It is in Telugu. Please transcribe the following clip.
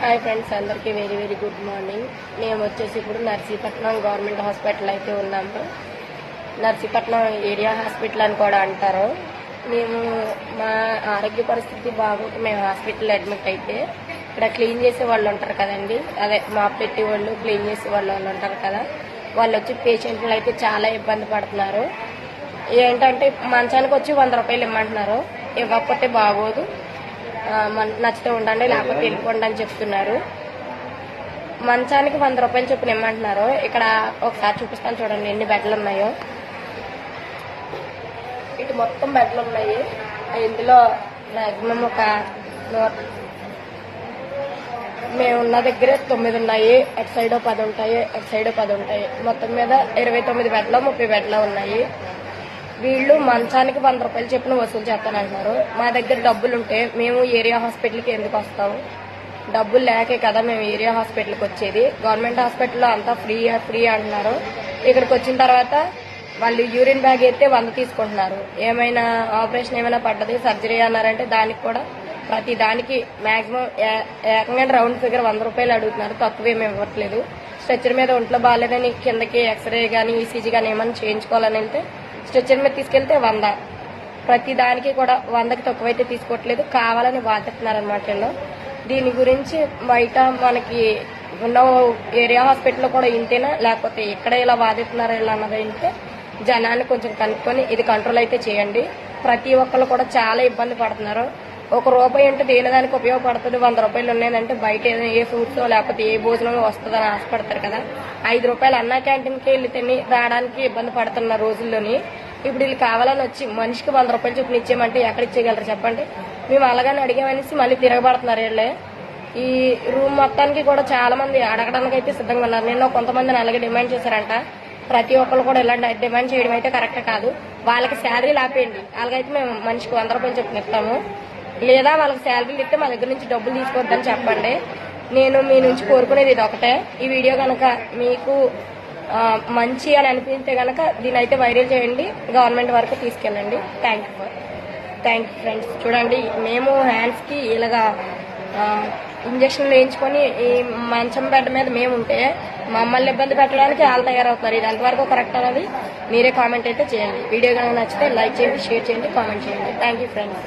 హాయ్ ఫ్రెండ్స్, అందరికీ వెరీ వెరీ గుడ్ మార్నింగ్. మేము వచ్చేసి ఇప్పుడు నర్సీపట్నం గవర్నమెంట్ హాస్పిటల్ అయితే ఉన్నాము. నర్సీపట్నం ఏరియా హాస్పిటల్ అని కూడా అంటారు. మేము మా ఆరోగ్య పరిస్థితి బాగోక మేము హాస్పిటల్ అడ్మిట్ అయితే ఇక్కడ క్లీన్ చేసే వాళ్ళు ఉంటారు కదండి, అదే మాప్ పెట్టి వాళ్ళు క్లీన్ చేసే వాళ్ళు ఉంటారు కదా, వాళ్ళు వచ్చి పేషెంట్లు అయితే చాలా ఇబ్బంది పడుతున్నారు. ఏంటంటే మంచానికి వచ్చి 100 రూపాయలు ఇమ్మంటున్నారు. ఇవ్వకపోతే బాగోదు, నచ్చితే ఉండండి లేకపోతే వెళ్ళిపోండి అని చెప్తున్నారు. మంచానికి 100 రూపాయలు చొప్పున ఇమ్మంటున్నారు. ఇక్కడ ఒకసారి చూపిస్తాను చూడండి ఎన్ని బెడ్లు ఉన్నాయో. ఇటు మొత్తం బెడ్లు ఉన్నాయి. ఇందులో మాక్సిమం మేమున్న దగ్గర 9 ఉన్నాయి. అటు సైడ్ 10 ఉంటాయి, అటు సైడ్ 10 ఉంటాయి. మొత్తం మీద 29 బెడ్లు 30 బెడ్లు ఉన్నాయి. వీళ్ళు మంచానికి 100 రూపాయలు చొప్పున వసూలు చేస్తానంటున్నారు. మా దగ్గర డబ్బులుంటే మేము ఏరియా హాస్పిటల్కి ఎందుకు వస్తాము? డబ్బులు లేకే కదా మేము ఏరియా హాస్పిటల్కి వచ్చేది. గవర్నమెంట్ హాస్పిటల్లో అంతా ఫ్రీ అంటున్నారు. ఇక్కడికి వచ్చిన తర్వాత వాళ్ళు యూరిన్ బ్యాగ్ అయితే 100 తీసుకుంటున్నారు. ఏమైనా ఆపరేషన్ ఏమైనా పడ్డది సర్జరీ అన్నారంటే దానికి కూడా ప్రతి దానికి మాక్సిమం ఏకంగా రౌండ్ ఫిగర్ 100 రూపాయలు అడుగుతున్నారు. తక్కువేమి ఇవ్వట్లేదు. స్ట్రెచ్చర్ మీద ఒంట్లో బాగాలేదని కిందకి ఎక్స్రే కానీ ఈసీజీ కానీ ఏమైనా చేయించుకోవాలని వెళ్తే స్ట్రెచ్చర్ మీద తీసుకెళ్తే 100. ప్రతి దానికి కూడా 100కి తక్కువైతే తీసుకోవట్లేదు, కావాలని బాధెత్తున్నారు అనమాట వీళ్ళు. దీని గురించి బయట మనకి ఉన్న ఏరియా హాస్పిటల్లో కూడా ఇంతేనా లేకపోతే ఇక్కడ ఇలా బాధెత్తున్నారు ఇలా అన్నది అంటే జనాన్ని కొంచెం కనుక్కొని ఇది కంట్రోల్ అయితే చేయండి. ప్రతి ఒక్కళ్ళు కూడా చాలా ఇబ్బంది పడుతున్నారు. 1 రూపాయి అంటే దేని దానికి ఉపయోగపడుతుంది. 100 రూపాయలు ఉన్నాయంటే బయట ఏ ఫ్రూట్స్ లేకపోతే ఏ భోజనం వస్తుందని ఆశపడతారు కదా. 5 రూపాయలు అన్నా క్యాంటీన్కి వెళ్ళి తిని రావడానికి ఇబ్బంది పడుతున్న రోజుల్లోని ఇప్పుడు వీళ్ళు కావాలని వచ్చి మనిషికి 100 రూపాయలు చొప్పున ఇచ్చేయమంటే ఎక్కడ ఇచ్చేయగలరు చెప్పండి? మేము అలాగని అడిగామనేసి మళ్ళీ తిరగబడుతున్నారు వీళ్ళే. ఈ రూమ్ మొత్తానికి కూడా చాలా మంది అడగడానికి అయితే సిద్ధంగా ఉన్నారు. నిన్న కొంతమందిని అలాగే డిమాండ్ చేశారంట. ప్రతి ఒక్కరు కూడా ఇలాంటి డిమాండ్ చేయడం అయితే కరెక్ట్ కాదు. వాళ్ళకి శాలరీలు ఆపేయండి. అలాగైతే మేము మనిషికి 100 రూపాయలు చొప్పున ఇస్తాము. లేదా వాళ్ళకి శాలరీలు ఇస్తే మా దగ్గర నుంచి డబ్బులు తీసుకోవద్దని చెప్పండి. నేను మీ నుంచి కోరుకునేది ఇది ఒకటే. ఈ వీడియో కనుక మీకు మంచి అని అనిపిస్తే కనుక దీని అయితే వైరల్ చేయండి, గవర్నమెంట్ వరకు తీసుకెళ్ళండి. Thank you friends. చూడండి, మేము హ్యాండ్స్కి ఇలాగా ఇంజక్షన్లు వేయించుకొని ఈ మంచం బెడ్ మీద మేము ఉంటే మమ్మల్ని ఇబ్బంది పెట్టడానికి వాళ్ళు తయారవుతున్నారు. ఇది ఎంతవరకు కరెక్ట్ అనేది మీరే కామెంట్ అయితే చేయండి. వీడియో కనుక నచ్చితే లైక్ చేయండి, షేర్ చేయండి, కామెంట్ చేయండి. Thank you friends.